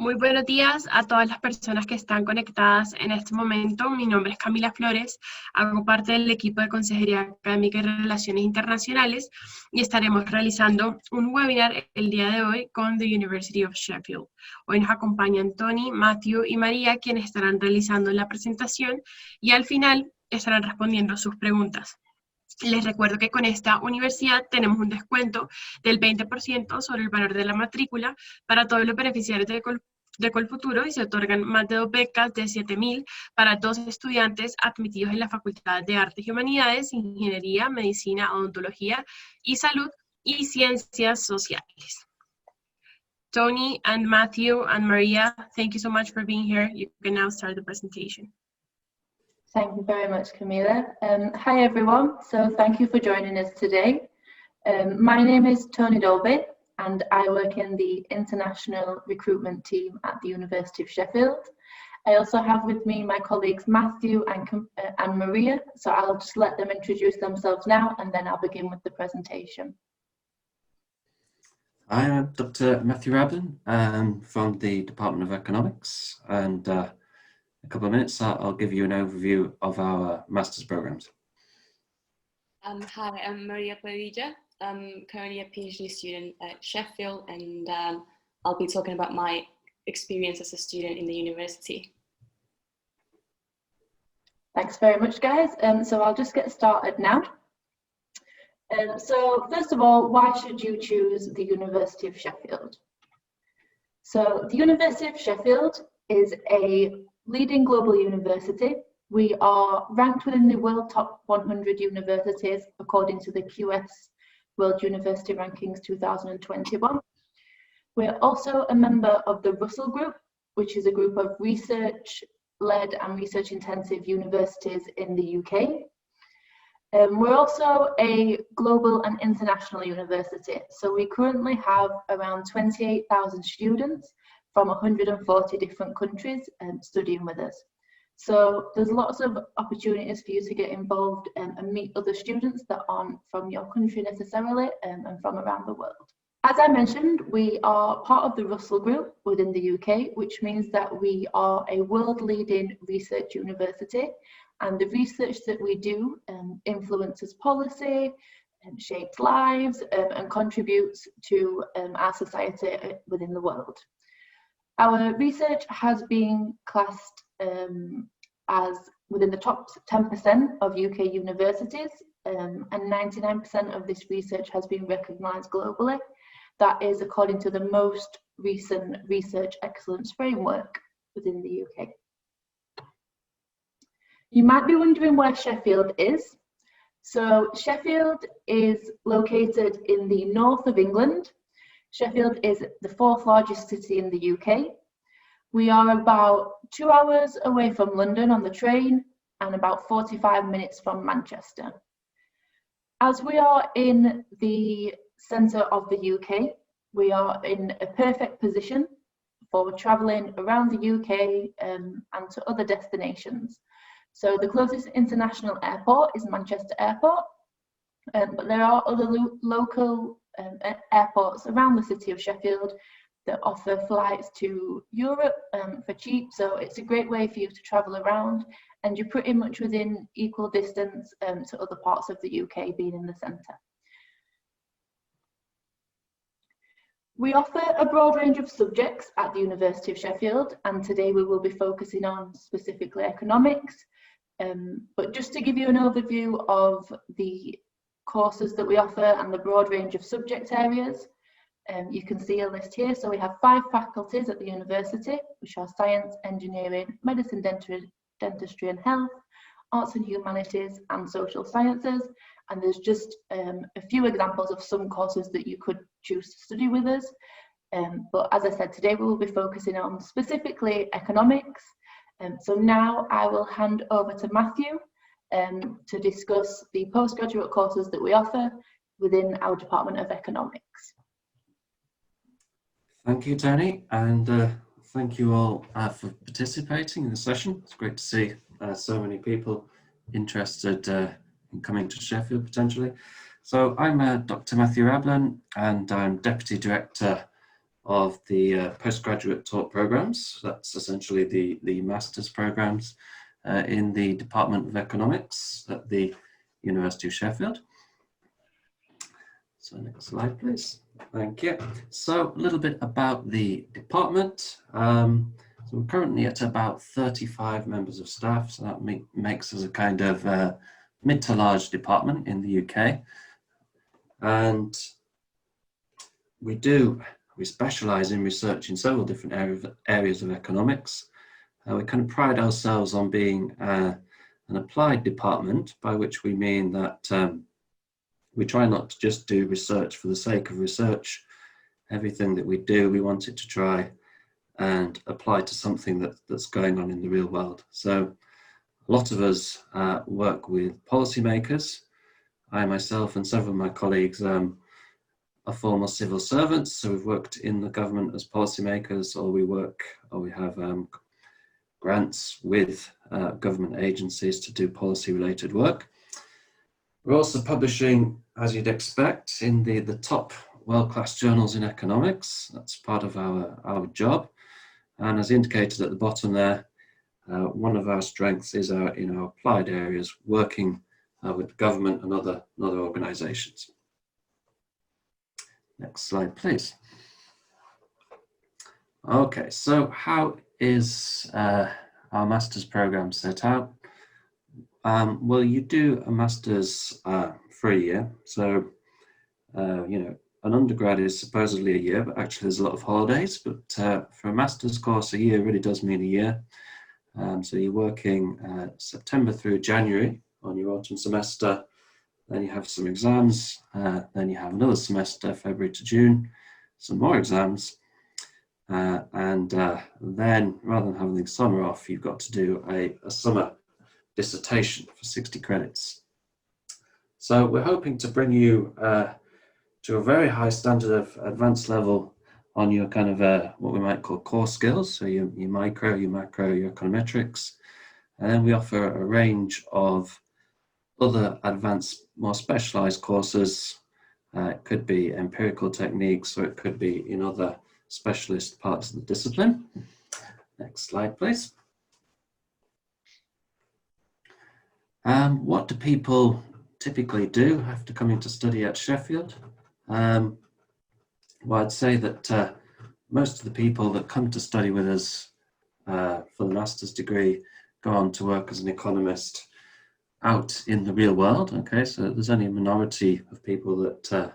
Muy buenos días a todas las personas que están conectadas en este momento. Mi nombre es Camila Flores, hago parte del equipo de Consejería Académica y Relaciones Internacionales y estaremos realizando un webinar el día de hoy con the University of Sheffield. Hoy nos acompañan Tony, Matthew y María, quienes estarán realizando la presentación y al final estarán respondiendo sus preguntas. Les recuerdo que con esta universidad tenemos un descuento del 20% sobre el valor de la matrícula para todos los beneficiarios de Colfuturo y se otorgan más de 2 becas de 7.000 para 2 estudiantes admitidos en la Facultad de Artes y Humanidades, Ingeniería, Medicina, Odontología y Salud y Ciencias Sociales. Tony and Matthew and Maria, thank you so much for being here. You can now start the presentation. Thank you very much, Camila. Hi everyone, so thank you for joining us today. My name is Tony Dolby and I work in the international recruitment team at the University of Sheffield. I also have with me my colleagues Matthew and Maria, so I'll just let them introduce themselves now and then I'll begin with the presentation. I am Dr. Matthew Rabden from the Department of Economics, and a couple of minutes, I'll give you an overview of our master's programs. Hi, I'm Maria Padilla. I'm currently a PhD student at Sheffield, and I'll be talking about my experience as a student in the university. Thanks very much, guys. So I'll just get started now. So first of all, why should you choose the University of Sheffield? So the University of Sheffield is a leading global university. We are ranked within the World Top 100 Universities according to the QS World University Rankings 2021. We're also a member of the Russell Group, which is a group of research-led and research-intensive universities in the UK. We're also a global and international university, so we currently have around 28,000 students from 140 different countries studying with us. So there's lots of opportunities for you to get involved and meet other students that aren't from your country necessarily and from around the world. As I mentioned, we are part of the Russell Group within the UK, which means that we are a world-leading research university, and the research that we do influences policy, shapes lives, and contributes to our society within the world. Our research has been classed as within the top 10% of UK universities, and 99% of this research has been recognised globally. That is according to the most recent Research Excellence Framework within the UK. You might be wondering where Sheffield is. So Sheffield is located in the north of England. Sheffield is the 4th largest city in the UK. We are about 2 hours away from London on the train and about 45 minutes from Manchester. As we are in the centre of the UK, we are in a perfect position for travelling around the UK and to other destinations. So the closest international airport is Manchester Airport, but there are other local airports around the city of Sheffield that offer flights to Europe for cheap, so it's a great way for you to travel around, and you're pretty much within equal distance to other parts of the UK being in the centre. We offer a broad range of subjects at the University of Sheffield, and today we will be focusing on specifically economics, but just to give you an overview of the courses that we offer and the broad range of subject areas. You can see a list here. So we have 5 faculties at the university, which are science, engineering, medicine, dentistry and health, arts and humanities, and social sciences. And there's just a few examples of some courses that you could choose to study with us. But as I said, today we will be focusing on specifically economics. So now I will hand over to Matthew to discuss the postgraduate courses that we offer within our Department of Economics. Thank you, Tony, and thank you all for participating in the session. It's great to see so many people interested in coming to Sheffield potentially. So I'm Dr. Matthew Rabden, and I'm Deputy Director of the postgraduate taught programs. That's essentially the master's programs in the Department of Economics at the University of Sheffield. So next slide, please. Thank you. So a little bit about the department. So we're currently at about 35 members of staff. So that makes us a kind of mid to large department in the UK. And we specialize in research in several different areas of economics. We kind of pride ourselves on being an applied department, by which we mean that we try not to just do research for the sake of research. Everything that we do, we want it to try and apply to something that's going on in the real world. So a lot of us work with policymakers. I myself and several of my colleagues are former civil servants, so we've worked in the government as policymakers, or we have grants with government agencies to do policy related work. We're also publishing, as you'd expect, in the top world-class journals in economics. That's part of our job. And as indicated at the bottom there, one of our strengths is in our applied areas, working with government and other organizations. Next slide, please. Okay, so how is our master's program set out? Well, you do a master's for a year. So, an undergrad is supposedly a year, but actually there's a lot of holidays. But for a master's course, a year really does mean a year. So you're working September through January on your autumn semester. Then you have some exams. Then you have another semester, February to June, some more exams. And then rather than having the summer off, you've got to do a summer dissertation for 60 credits. So we're hoping to bring you to a very high standard of advanced level on your kind of what we might call core skills, so your micro, your macro, your econometrics. And then we offer a range of other advanced, more specialized courses. It could be empirical techniques, or it could be in other specialist parts of the discipline. Next slide, please. What do people typically do after coming to study at Sheffield? Well, I'd say that most of the people that come to study with us for the master's degree go on to work as an economist out in the real world. Okay, so there's only a minority of people that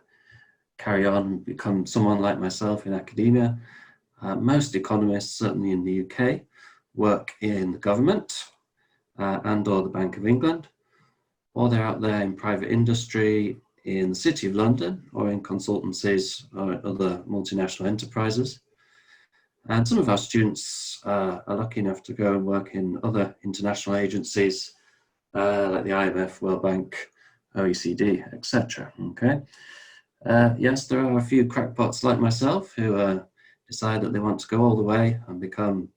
carry on and become someone like myself in academia. Most economists, certainly in the UK, work in the government and or the Bank of England, or they're out there in private industry in the City of London, or in consultancies or other multinational enterprises. And some of our students are lucky enough to go and work in other international agencies like the IMF, World Bank, OECD, etc. Okay. Yes, there are a few crackpots like myself who decide that they want to go all the way and become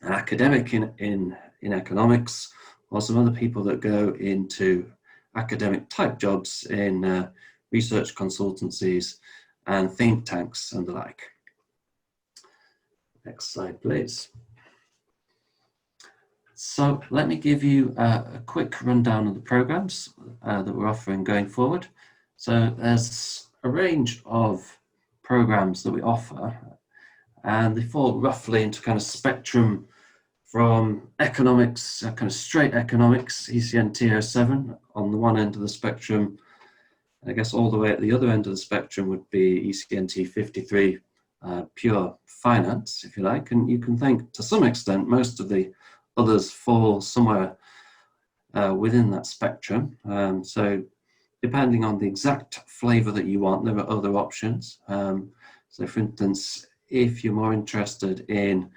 an academic in economics, or some other people that go into academic type jobs in research consultancies and think tanks and the like. Next slide, please. So let me give you a quick rundown of the programs that we're offering going forward. So there's a range of programs that we offer, and they fall roughly into kind of spectrum from economics, kind of straight economics, ECN 07 on the one end of the spectrum. I guess all the way at the other end of the spectrum would be ECNT 53, pure finance, if you like. And you can think, to some extent, most of the others fall somewhere within that spectrum. So depending on the exact flavor that you want, there are other options. So for instance, if you're more interested in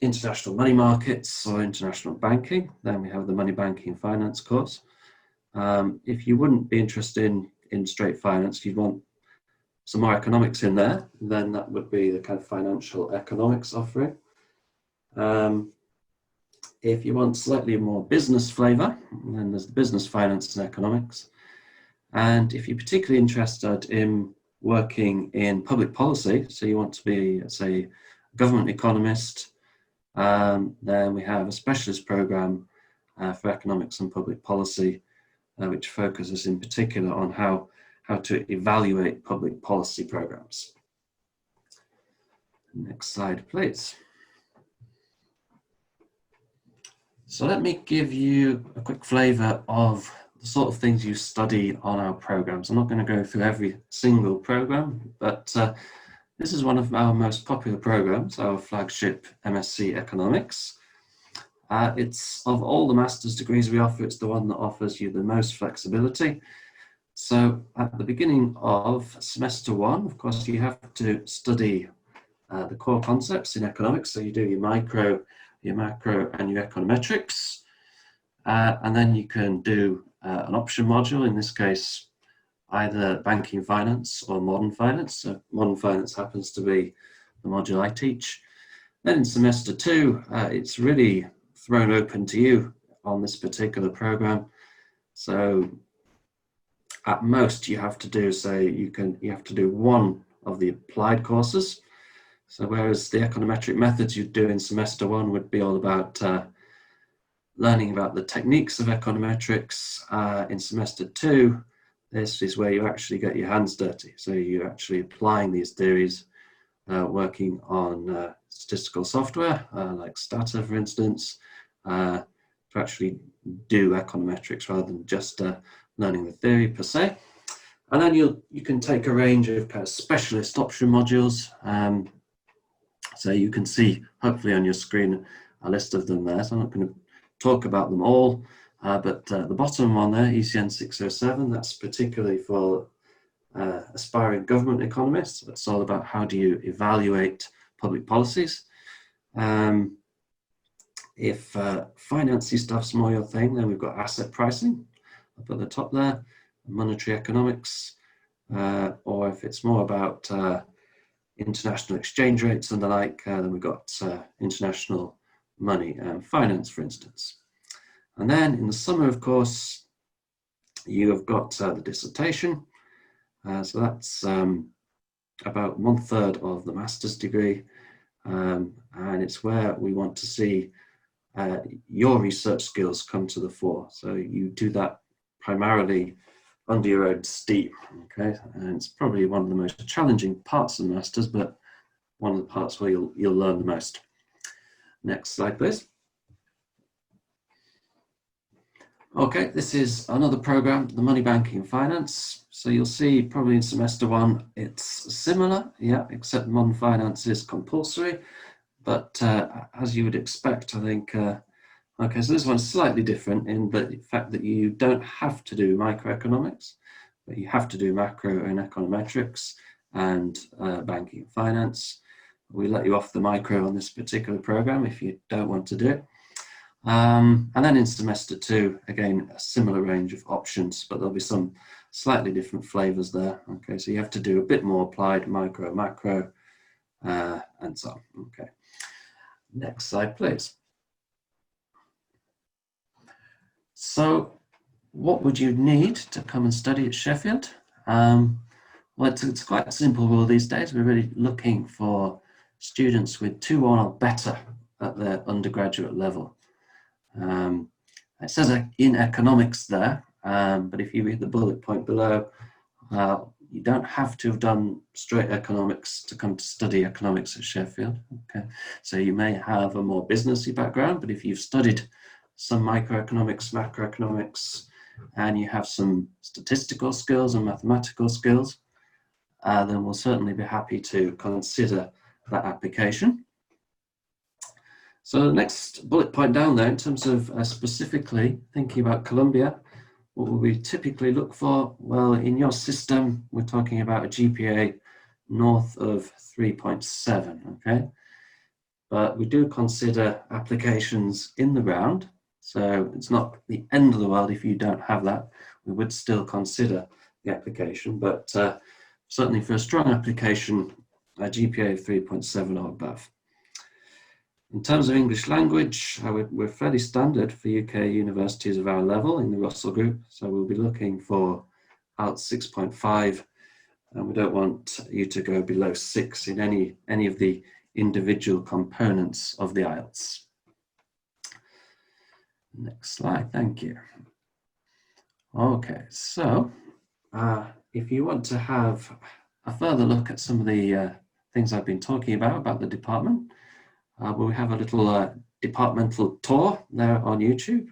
international money markets or international banking, then we have the money banking finance course. If you wouldn't be interested in straight finance, you'd want some more economics in there, then that would be the kind of financial economics offering. If you want slightly more business flavor, then there's the business finance and economics. And if you're particularly interested in working in public policy, so you want to be, say, a government economist, then we have a specialist program for economics and public policy, which focuses in particular on how to evaluate public policy programs. Next slide, please. So let me give you a quick flavour of the sort of things you study on our programs. I'm not going to go through every single program, but this is one of our most popular programs, our flagship MSc Economics. It's, of all the master's degrees we offer, it's the one that offers you the most flexibility. So at the beginning of semester one, of course, you have to study the core concepts in economics. So you do your micro, your macro, and your econometrics. And then you can do an option module, in this case, either banking finance or modern finance. So modern finance happens to be the module I teach. Then in semester two, it's really thrown open to you on this particular program. So at most you have to do, say, you have to do one of the applied courses. So whereas the econometric methods you do in semester one would be all about learning about the techniques of econometrics, in semester two, this is where you actually get your hands dirty. So you're actually applying these theories, working on statistical software, like Stata, for instance, to actually do econometrics rather than just learning the theory per se. And then you can take a range of kind of specialist option modules. So you can see, hopefully on your screen, a list of them there. So I'm not going to talk about them all, but the bottom one there, ECN 607, that's particularly for aspiring government economists. That's all about how do you evaluate public policies. If financy stuff's more your thing, then we've got asset pricing up at the top there, monetary economics, or if it's more about international exchange rates and the like, then we've got international money and finance, for instance. And then in the summer, of course, you have got the dissertation. So that's about 1/3 of the master's degree. And it's where we want to see your research skills come to the fore. So you do that primarily under your own steam, okay? And it's probably one of the most challenging parts of the masters, but one of the parts where you'll learn the most. Next slide, please. Okay, this is another program, the Money Banking Finance. So you'll see probably in semester one, it's similar, yeah, except modern finance is compulsory. But as you would expect, I think, okay, so this one's slightly different in the fact that you don't have to do microeconomics, but you have to do macro and econometrics and banking and finance. We let you off the micro on this particular program if you don't want to do it. And then in semester two, again, a similar range of options, but there'll be some slightly different flavors there. Okay, so you have to do a bit more applied micro, macro, and so on. Okay, next slide, please. So what would you need to come and study at Sheffield? Well, it's quite a simple rule these days. We're really looking for students with 2-1 or better at their undergraduate level. It says in economics there, but if you read the bullet point below, you don't have to have done straight economics to come to study economics at Sheffield. Okay, so you may have a more businessy background, but if you've studied some microeconomics, macroeconomics, and you have some statistical skills and mathematical skills, then we'll certainly be happy to consider that application. So the next bullet point down there, in terms of specifically thinking about Columbia, what will we typically look for? Well, in your system, we're talking about a GPA north of 3.7, okay? But we do consider applications in the round. So it's not the end of the world if you don't have that. We would still consider the application, but certainly for a strong application, a GPA of 3.7 or above. In terms of English language, we're fairly standard for UK universities of our level in the Russell Group. So we'll be looking for IELTS 6.5 and we don't want you to go below 6 in any of the individual components of the IELTS. Next slide, thank you. Okay, so if you want to have a further look at some of the things I've been talking about the department, we have a little departmental tour there on YouTube,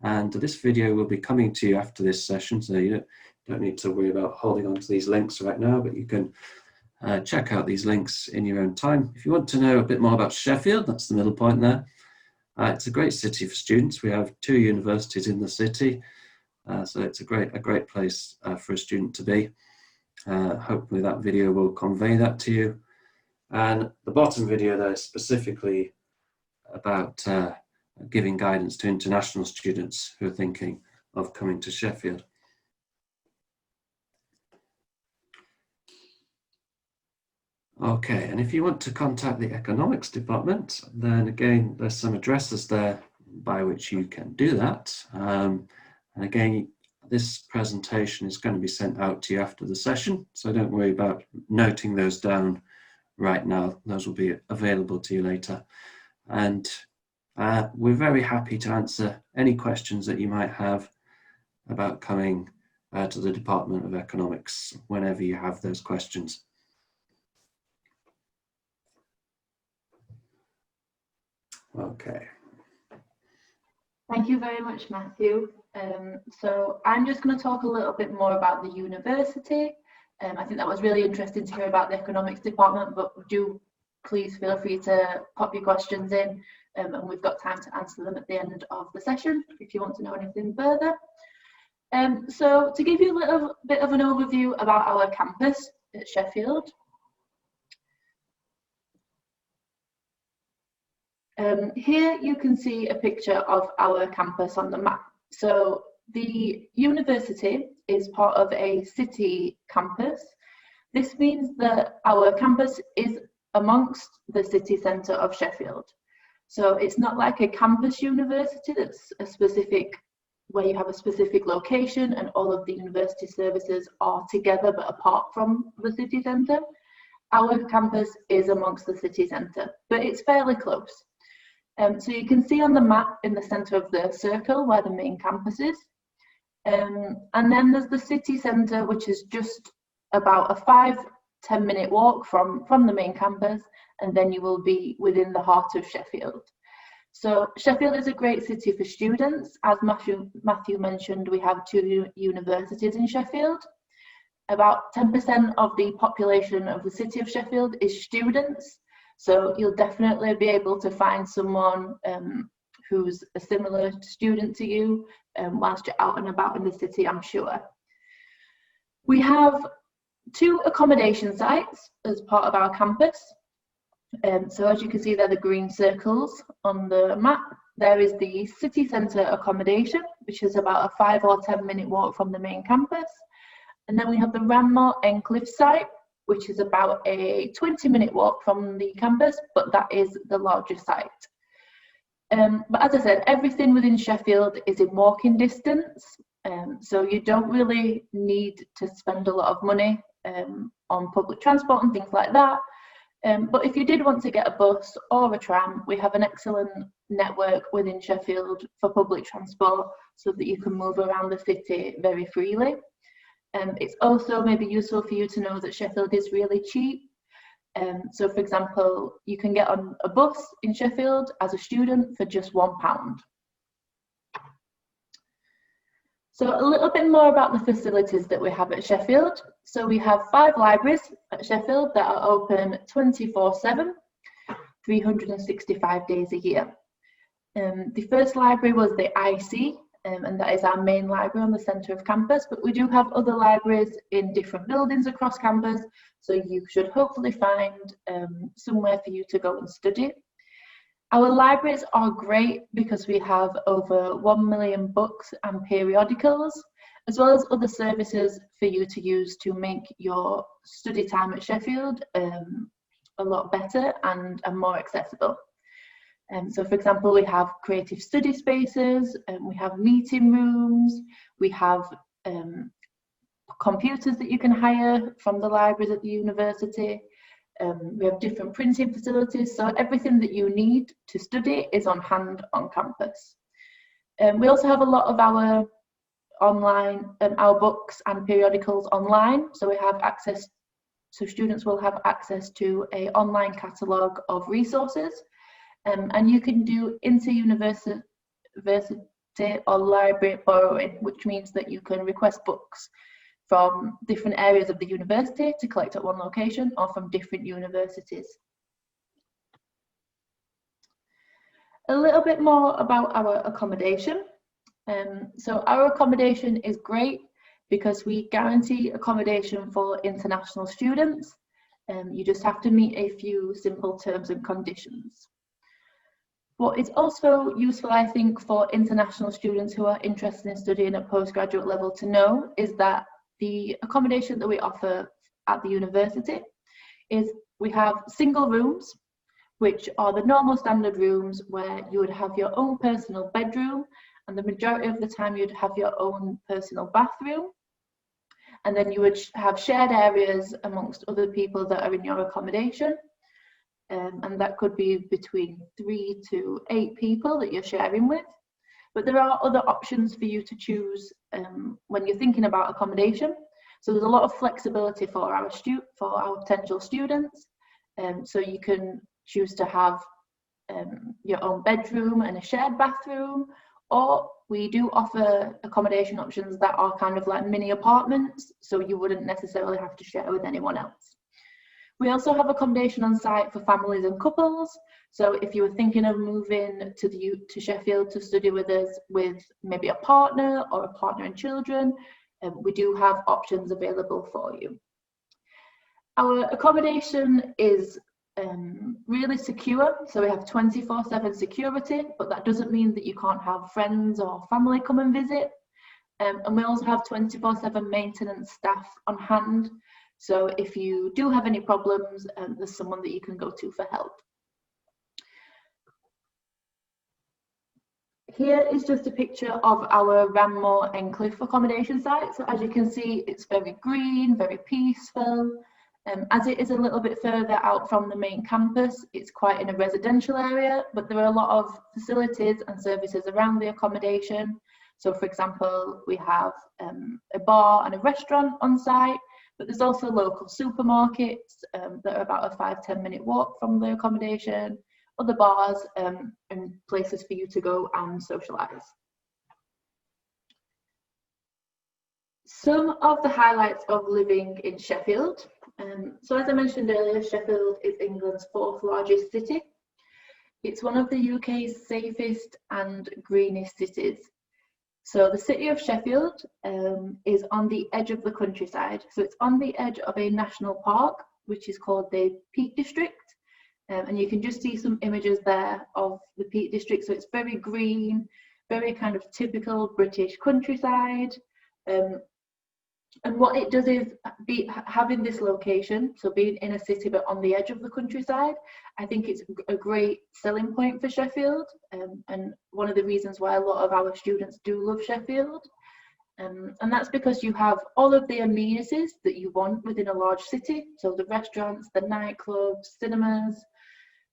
and this video will be coming to you after this session, so you don't need to worry about holding on to these links right now, but you can check out these links in your own time. If you want to know a bit more about Sheffield, that's the middle point there. It's a great city for students. We have 2 universities in the city, so it's a great place for a student to be. Hopefully that video will convey that to you. And the bottom video there is specifically about giving guidance to international students who are thinking of coming to Sheffield. Okay, and if you want to contact the economics department, then again, there's some addresses there by which you can do that. And again, this presentation is going to be sent out to you after the session, so don't worry about noting those down right now. Those will be available to you later. And we're very happy to answer any questions that you might have about coming to the Department of Economics whenever you have those questions. Okay. Thank you very much, Matthew. So I'm just going to talk a little bit more about the university. I think that was really interesting to hear about the economics department, but do please feel free to pop your questions in, and we've got time to answer them at the end of the session if you want to know anything further. So to give you a little bit of an overview about our campus at Sheffield. Here you can see a picture of our campus on the map. So the university is part of a city campus. This means that our campus is amongst the city centre of Sheffield. So it's not like a campus university that's a specific, where you have a specific location and all of the university services are together but apart from the city centre. Our campus is amongst the city centre, but it's fairly close. So you can see on the map in the centre of the circle where the main campus is. And then there's the city centre, which is just about a 5-10 minute walk from the main campus, and then you will be within the heart of Sheffield. So Sheffield is a great city for students. As Matthew mentioned, we have 2 universities in Sheffield. About 10% of the population of the city of Sheffield is students. So you'll definitely be able to find someone who's a similar student to you whilst you're out and about in the city, I'm sure. We have 2 accommodation sites as part of our campus. So as you can see, they're the green circles on the map. There is the city centre accommodation, which is about a 5 or 10 minute walk from the main campus. And then we have the Ranmore Endcliffe site, which is about a 20-minute walk from the campus, but that is the larger site. But as I said, everything within Sheffield is in walking distance, so you don't really need to spend a lot of money on public transport and things like that. But if you did want to get a bus or a tram, we have an excellent network within Sheffield for public transport so that you can move around the city very freely. It's also maybe useful for you to know that Sheffield is really cheap. So for example, you can get on a bus in Sheffield as a student for just £1. So a little bit more about the facilities that we have at Sheffield. So we have 5 libraries at Sheffield that are open 24/7, 365 days a year. The first library was the IC, and that is our main library on the centre of campus, but we do have other libraries in different buildings across campus, so you should hopefully find somewhere for you to go and study. Our libraries are great because we have over 1 million books and periodicals, as well as other services for you to use to make your study time at Sheffield a lot better and more accessible. So for example, we have creative study spaces, we have meeting rooms, we have computers that you can hire from the libraries at the university. We have different printing facilities, so everything that you need to study is on hand on campus. We also have a lot of our online, our books and periodicals online, so we have access, so students will have access to an online catalogue of resources, and you can do inter-university or library borrowing, which means that you can request books from different areas of the university to collect at one location, or from different universities. A little bit more about our accommodation. So our accommodation is great because we guarantee accommodation for international students. You just have to meet a few simple terms and conditions. What is also useful, I think, for international students who are interested in studying at postgraduate level to know is that the accommodation that we offer at the university is we have single rooms, which are the normal standard rooms where you would have your own personal bedroom, and the majority of the time you'd have your own personal bathroom. And then you would have shared areas amongst other people that are in your accommodation. And that could be between 3 to 8 people that you're sharing with. But there are other options for you to choose when you're thinking about accommodation. So there's a lot of flexibility for our potential students. So you can choose to have your own bedroom and a shared bathroom, or we do offer accommodation options that are kind of like mini apartments, so you wouldn't necessarily have to share with anyone else. We also have accommodation on site for families and couples. So if you were thinking of moving to Sheffield to study with us with maybe a partner or a partner and children, we do have options available for you. Our accommodation is really secure, so we have 24/7 security, but that doesn't mean that you can't have friends or family come and visit. And we also have 24/7 maintenance staff on hand. So if you do have any problems, there's someone that you can go to for help. Here is just a picture of our Ranmore Encliffe accommodation site. So as you can see, it's very green, very peaceful. As it is a little bit further out from the main campus, it's quite in a residential area, but there are a lot of facilities and services around the accommodation. So for example, we have a bar and a restaurant on site, but there's also local supermarkets that are about a 5-10 minute walk from the accommodation, other bars and places for you to go and socialise. Some of the highlights of living in Sheffield. So as I mentioned earlier, Sheffield is England's 4th largest city. It's one of the UK's safest and greenest cities. So the city of Sheffield is on the edge of the countryside. So it's on the edge of a national park, which is called the Peak District. And you can just see some images there of the Peak District. So it's very green, very kind of typical British countryside. And what it does is having this location, so being in a city but on the edge of the countryside, I think it's a great selling point for Sheffield, and one of the reasons why a lot of our students do love Sheffield. And that's because you have all of the amenities that you want within a large city, so the restaurants, the nightclubs, cinemas,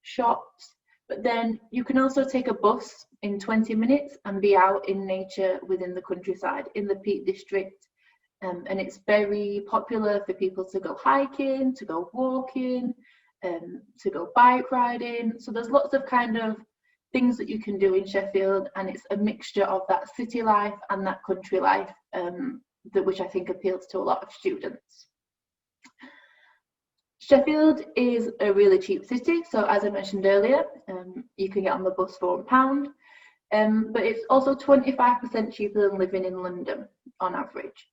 shops, but then you can also take a bus in 20 minutes and be out in nature within the countryside in the Peak District. And it's very popular for people to go hiking, to go walking, to go bike riding. So there's lots of kind of things that you can do in Sheffield, and it's a mixture of that city life and that country life, which I think appeals to a lot of students. Sheffield is a really cheap city. So as I mentioned earlier, you can get on the bus for £1, but it's also 25% cheaper than living in London on average.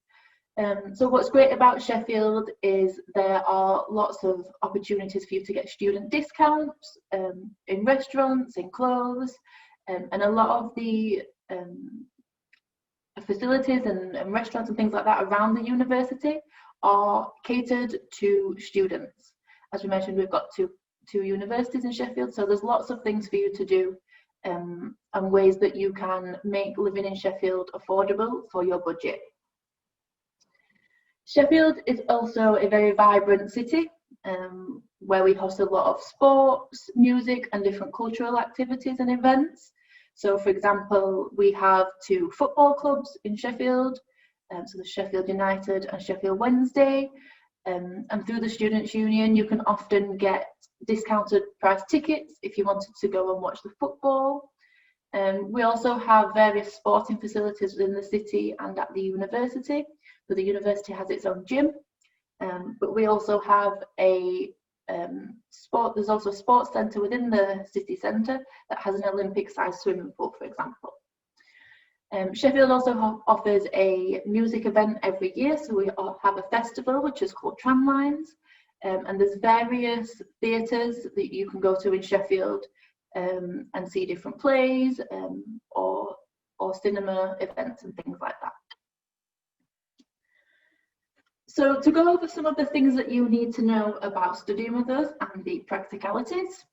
So what's great about Sheffield is there are lots of opportunities for you to get student discounts in restaurants, in clothes, and a lot of the facilities and restaurants and things like that around the university are catered to students. As we mentioned, we've got two universities in Sheffield, so there's lots of things for you to do and ways that you can make living in Sheffield affordable for your budget. Sheffield is also a very vibrant city where we host a lot of sports, music and different cultural activities and events. So for example, we have 2 football clubs in Sheffield, so the Sheffield United and Sheffield Wednesday, and through the Students' Union you can often get discounted price tickets if you wanted to go and watch the football. We also have various sporting facilities within the city and at the university. So the university has its own gym, but we also have there's also a sports centre within the city centre that has an Olympic-sized swimming pool, for example. Sheffield also offers a music event every year, so we have a festival which is called Tramlines, and there's various theatres that you can go to in Sheffield and see different plays or cinema events and things like that. So to go over some of the things that you need to know about studying with us and the practicalities.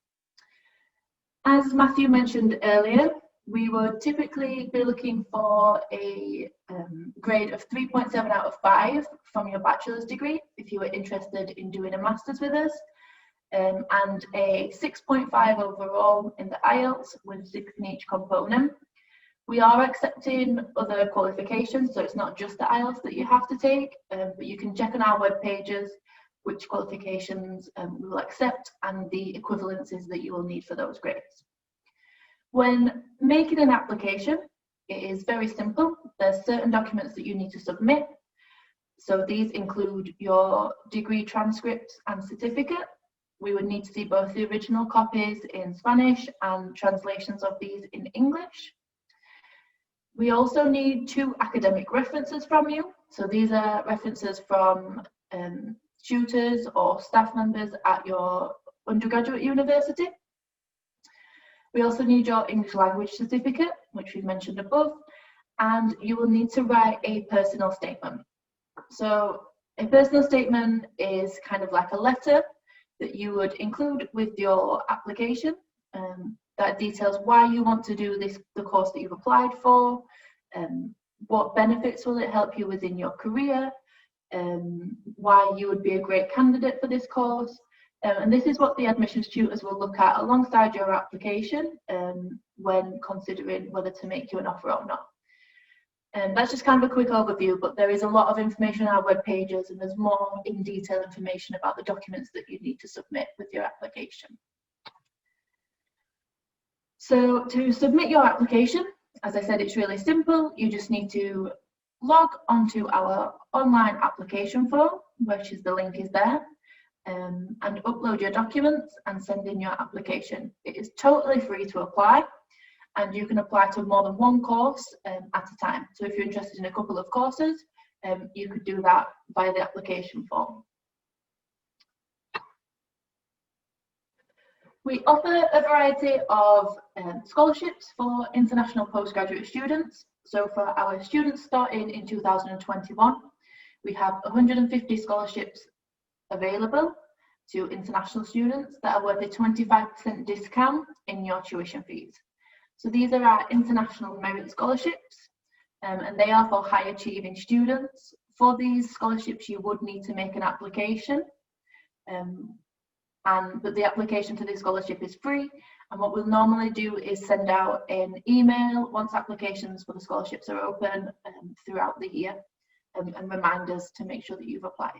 As Matthew mentioned earlier, we would typically be looking for a grade of 3.7 out of 5 from your bachelor's degree if you were interested in doing a master's with us, and a 6.5 overall in the IELTS with 6 in each component. We are accepting other qualifications, so it's not just the IELTS that you have to take, but you can check on our web pages which qualifications we will accept and the equivalencies that you will need for those grades. When making an application, it is very simple. There's certain documents that you need to submit. So these include your degree transcripts and certificate. We would need to see both the original copies in Spanish and translations of these in English. We also need 2 academic references from you. So these are references from tutors or staff members at your undergraduate university. We also need your English language certificate, which we've mentioned above, and you will need to write a personal statement. So a personal statement is kind of like a letter that you would include with your application that details why you want to do the course that you've applied for, what benefits will it help you within your career, why you would be a great candidate for this course. And this is what the admissions tutors will look at alongside your application when considering whether to make you an offer or not. And that's just kind of a quick overview, but there is a lot of information on our web pages and there's more in detail information about the documents that you need to submit with your application. So to submit your application, as I said, it's really simple. You just need to log onto our online application form, which is the link is there, and upload your documents and send in your application. It is totally free to apply, and you can apply to more than 1 course at a time. So if you're interested in a couple of courses, you could do that via the application form. We offer a variety of scholarships for international postgraduate students. So for our students starting in 2021, we have 150 scholarships available to international students that are worth a 25% discount in your tuition fees. So these are our international merit scholarships, and they are for high achieving students. For these scholarships, you would need to make an application. But the application to this scholarship is free, and what we'll normally do is send out an email once applications for the scholarships are open throughout the year, and reminders to make sure that you've applied.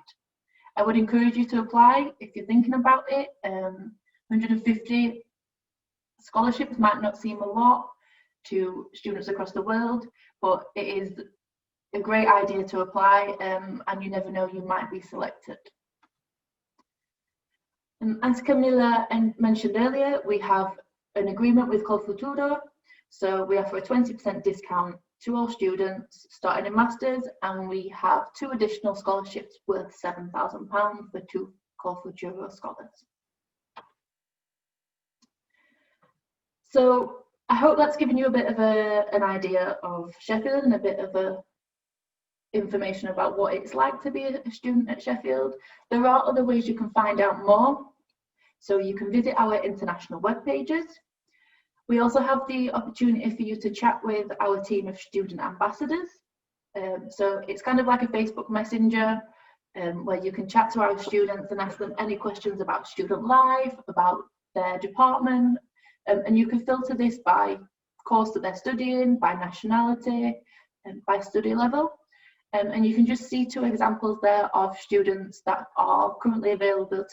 I would encourage you to apply if you're thinking about it. 150 scholarships might not seem a lot to students across the world, but it is a great idea to apply, and you never know, you might be selected. As Camilla mentioned earlier, we have an agreement with Col Futuro, so we offer a 20% discount to all students starting a master's, and we have 2 additional scholarships worth £7,000 for 2 Col Futuro scholars. So I hope that's given you a bit of an idea of Sheffield and a bit of information about what it's like to be a student at Sheffield. There are other ways you can find out more. So you can visit our international web pages. We also have the opportunity for you to chat with our team of student ambassadors. So it's kind of like a Facebook Messenger where you can chat to our students and ask them any questions about student life, about their department, and you can filter this by course that they're studying, by nationality, and by study level. And you can just see 2 examples there of students that are currently available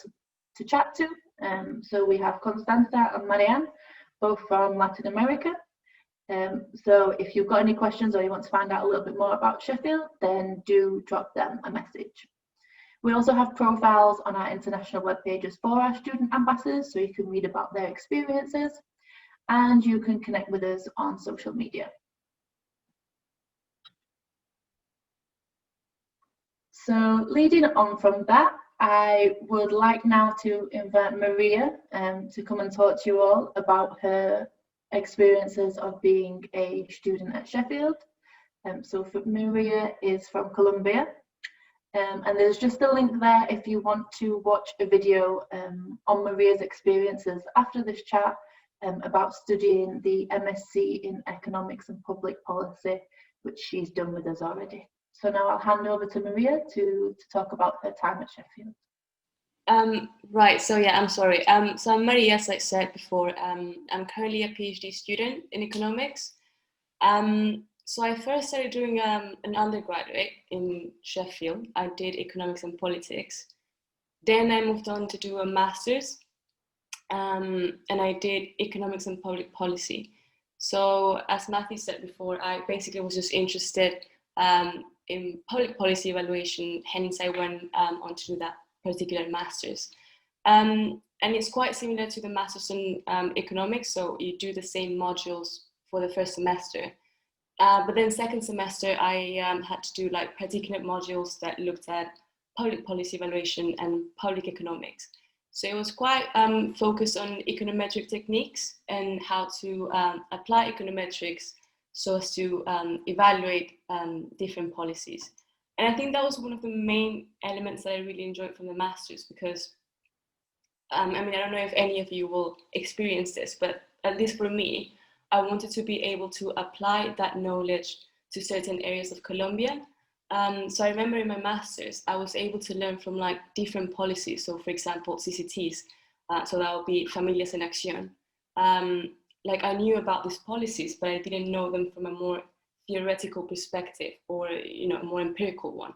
to chat to. So we have Constanza and Marianne, both from Latin America. So if you've got any questions or you want to find out a little bit more about Sheffield, then do drop them a message. We also have profiles on our international web pages for our student ambassadors, so you can read about their experiences, and you can connect with us on social media. So leading on from that, I would like now to invite Maria to come and talk to you all about her experiences of being a student at Sheffield. So Maria is from Colombia, and there's just a link there if you want to watch a video on Maria's experiences after this chat about studying the MSc in Economics and Public Policy, which she's done with us already. So now I'll hand over to Maria to talk about her time at Sheffield. Right, so yeah, I'm sorry. So I'm Maria, as I said before. I'm currently a PhD student in economics. So I first started doing an undergraduate in Sheffield. I did economics and politics. Then I moved on to do a master's, and I did economics and public policy. So as Matthew said before, I basically was just interested in public policy evaluation, hence I went on to do that particular master's. And it's quite similar to the master's in economics, so you do the same modules for the first semester. But then second semester, I had to do like particular modules that looked at public policy evaluation and public economics. So it was quite focused on econometric techniques and how to apply econometrics so as to evaluate different policies. And I think that was one of the main elements that I really enjoyed from the master's, because I mean, I don't know if any of you will experience this, but at least for me, I wanted to be able to apply that knowledge to certain areas of Colombia. So I remember in my master's, I was able to learn from like different policies. So for example, CCTs, so that would be Familias en Acción. Like I knew about these policies, but I didn't know them from a more theoretical perspective or, you know, a more empirical one.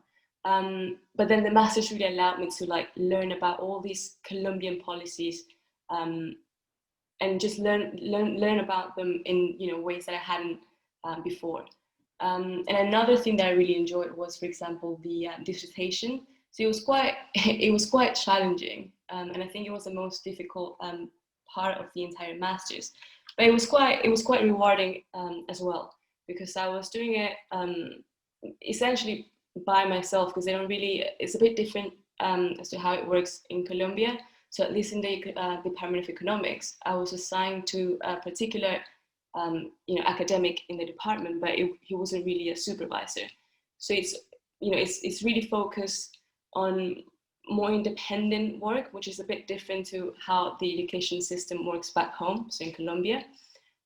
But then the master's really allowed me to like learn about all these Colombian policies and just learn about them in, you know, ways that I hadn't before. And another thing that I really enjoyed was, for example, the dissertation. So it was quite challenging, and I think it was the most difficult part of the entire master's. But it was quite rewarding as well, because I was doing it essentially by myself, because they don't really. It's a bit different as to how it works in Colombia. So at least in the Department of Economics, I was assigned to a particular you know, academic in the department, but he wasn't really a supervisor. So it's really focused on more independent work, which is a bit different to how the education system works back home, so in Colombia.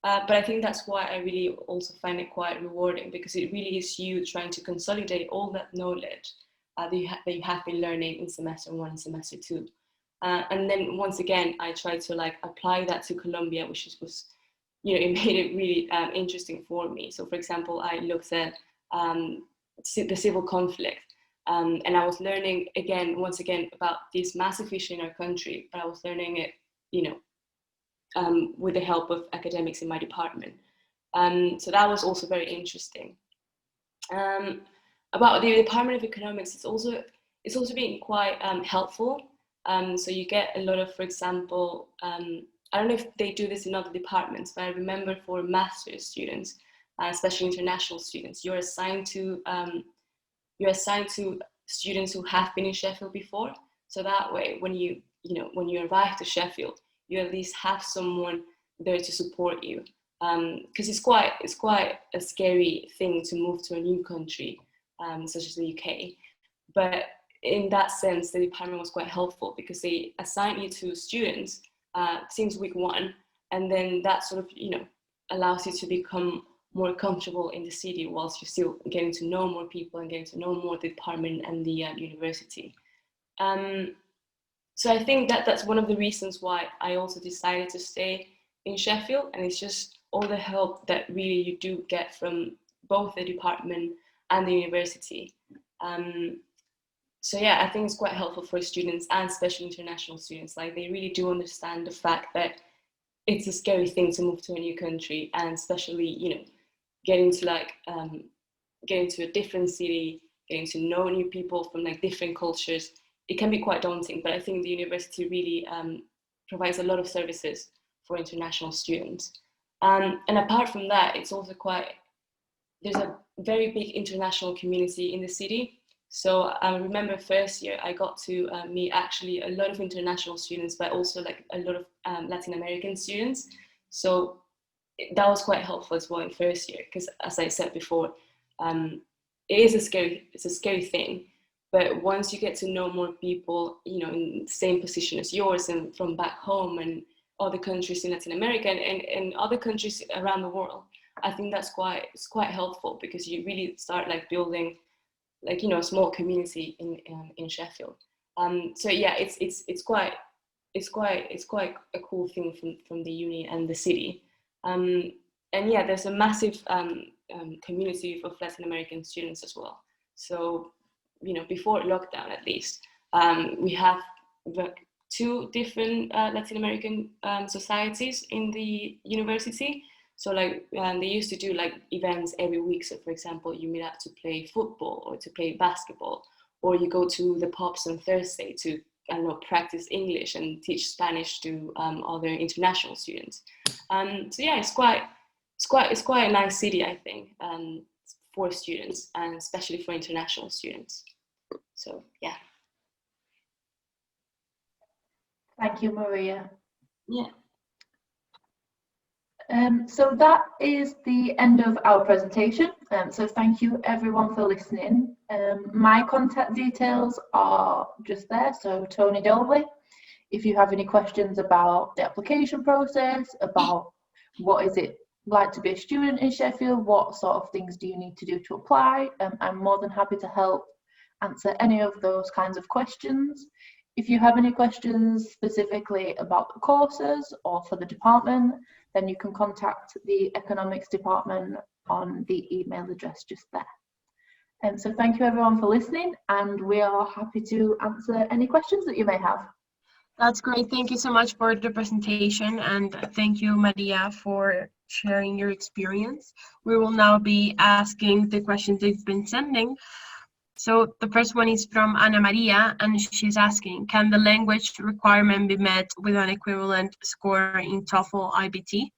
But I think that's why I really also find it quite rewarding, because it really is you trying to consolidate all that knowledge that you have been learning in semester 1 and semester 2. And then once again, I tried to like apply that to Colombia, which was, you know, it made it really interesting for me. So for example, I looked at the civil conflict, and I was learning once again about this massive issue in our country, but I was learning it, you know, with the help of academics in my department. So that was also very interesting. About the Department of Economics, it's also been quite helpful. So you get a lot of, for example, I don't know if they do this in other departments, but I remember for master's students, especially international students, you're assigned to students who have been in Sheffield before. So that way, when you arrive to Sheffield, you at least have someone there to support you, because it's quite a scary thing to move to a new country, such as the UK. But in that sense, the department was quite helpful, because they assign you to students since week 1, and then that sort of, you know, allows you to become more comfortable in the city whilst you're still getting to know more people and getting to know more the department and the university. So I think that that's one of the reasons why I also decided to stay in Sheffield, and it's just all the help that really you do get from both the department and the university. So yeah, I think it's quite helpful for students, and especially international students. Like, they really do understand the fact that it's a scary thing to move to a new country, and especially, you know, getting to a different city, getting to know new people from like different cultures. It can be quite daunting, but I think the university really provides a lot of services for international students. And apart from that, it's also there's a very big international community in the city. So I remember first year I got to meet actually a lot of international students, but also like a lot of Latin American students. So that was quite helpful as well in first year, because as I said before, it's a scary thing. But once you get to know more people, you know, in the same position as yours and from back home and other countries in Latin America and other countries around the world, I think it's quite helpful, because you really start like building like, you know, a small community in Sheffield. So yeah, it's quite a cool thing from the uni and the city. And yeah, there's a massive community of Latin American students as well. So, you know, before lockdown at least, we have 2 different Latin American societies in the university. So like they used to do like events every week. So for example, you meet up to play football or to play basketball, or you go to the pubs on Thursday to, I don't know, practice English and teach Spanish to other international students. So yeah, it's quite a nice city, I think, for students, and especially for international students. So yeah. Thank you, Maria. Yeah. So that is the end of our presentation. So thank you everyone for listening. My contact details are just there, so Tony Dolby. If you have any questions about the application process, about what is it like to be a student in Sheffield, what sort of things do you need to do to apply, I'm more than happy to help answer any of those kinds of questions. If you have any questions specifically about the courses or for the department, then you can contact the economics department on the email address just there. So thank you everyone for listening, and we are happy to answer any questions that you may have. That's great. Thank you so much for the presentation, and thank you, Maria, for sharing your experience. We will now be asking the questions they've been sending. So the first one is from Ana Maria, and she's asking, can the language requirement be met with an equivalent score in TOEFL IBT?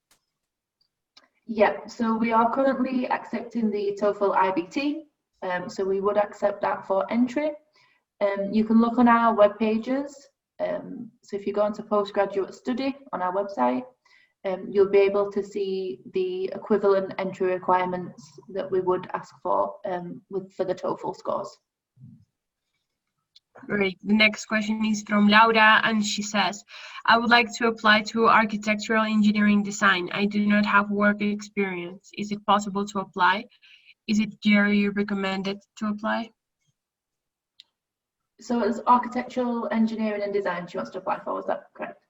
Yeah, so we are currently accepting the TOEFL IBT, so we would accept that for entry. You can look on our web pages. So if you go onto postgraduate study on our website, you'll be able to see the equivalent entry requirements that we would ask for for the TOEFL scores. Great. The next question is from Laura, and she says, I would like to apply to architectural engineering design. I do not have work experience. Is it possible to apply? Is it year you recommended to apply? So it's architectural engineering and design she wants to apply for, is that correct?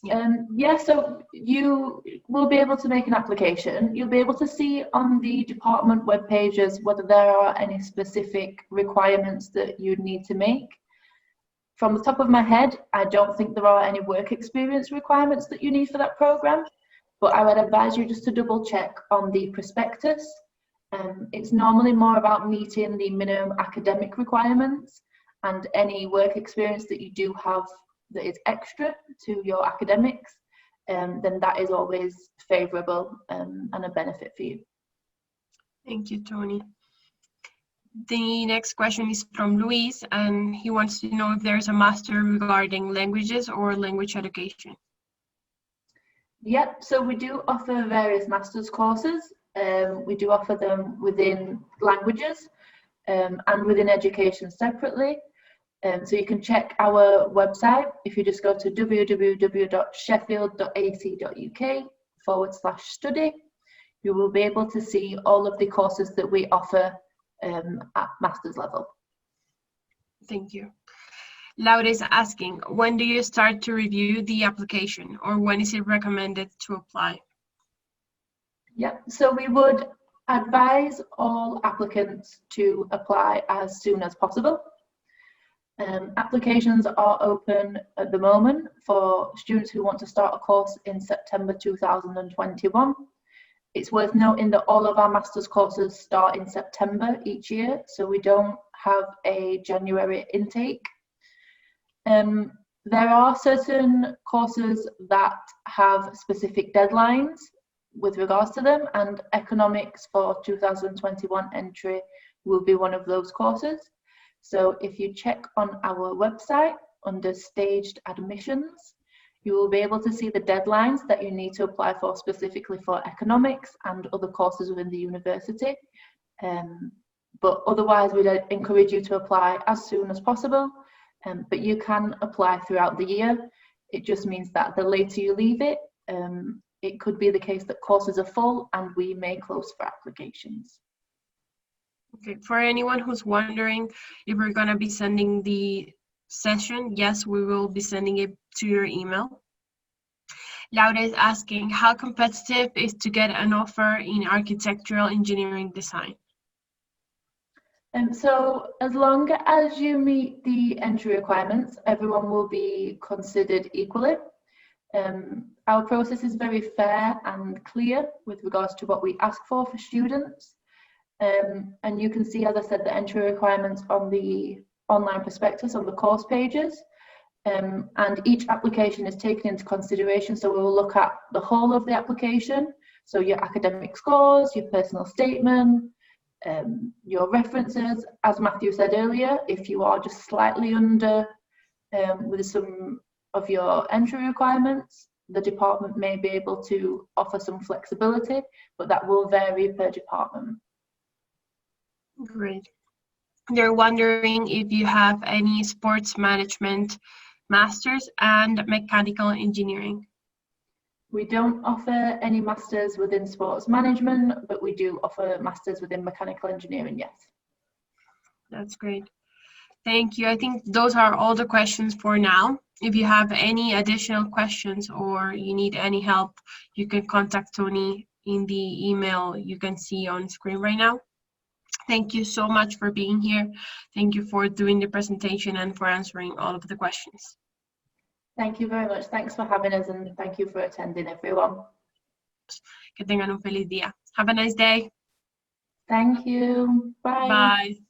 Yeah. Yeah, so you will be able to make an application. You'll be able to see on the department web pages whether there are any specific requirements that you'd need to make. From the top of my head, I don't think there are any work experience requirements that you need for that program, but I would advise you just to double check on the prospectus. It's normally more about meeting the minimum academic requirements, and any work experience that you do have that is extra to your academics, then that is always favourable and a benefit for you. Thank you, Tony. The next question is from Luis, and he wants to know if there's a master regarding languages or language education. Yep, so we do offer various master's courses. We do offer them within languages and within education separately. So you can check our website. If you just go to www.sheffield.ac.uk/study, you will be able to see all of the courses that we offer at master's level. Thank you. Laura is asking, when do you start to review the application, or when is it recommended to apply? Yeah, so we would advise all applicants to apply as soon as possible. Applications are open at the moment for students who want to start a course in September 2021. It's worth noting that all of our master's courses start in September each year, so we don't have a January intake. There are certain courses that have specific deadlines with regards to them, and economics for 2021 entry will be one of those courses. So if you check on our website under staged admissions, you will be able to see the deadlines that you need to apply for specifically for economics and other courses within the university. But otherwise, we'd encourage you to apply as soon as possible. But you can apply throughout the year. It just means that the later you leave it, it could be the case that courses are full and we may close for applications. Okay, for anyone who's wondering if we're going to be sending the session, yes, we will be sending it to your email. Laura is asking, how competitive is to get an offer in architectural engineering design? So as long as you meet the entry requirements, everyone will be considered equally. Our process is very fair and clear with regards to what we ask for students. And you can see, as I said, the entry requirements on the online prospectus on the course pages. And each application is taken into consideration. So we'll look at the whole of the application. So your academic scores, your personal statement, your references. As Matthew said earlier, if you are just slightly under with some of your entry requirements, the department may be able to offer some flexibility, but that will vary per department. Great. They're wondering if you have any sports management masters and mechanical engineering. We don't offer any masters within sports management, but we do offer masters within mechanical engineering, yes. That's great. Thank you. I think those are all the questions for now. If you have any additional questions or you need any help, you can contact Tony in the email you can see on screen right now. Thank you so much for being here. Thank you for doing the presentation and for answering all of the questions. Thank you very much. Thanks for having us, and thank you for attending, everyone. Que tengan un feliz día. Have a nice day. Thank you. Bye. Bye.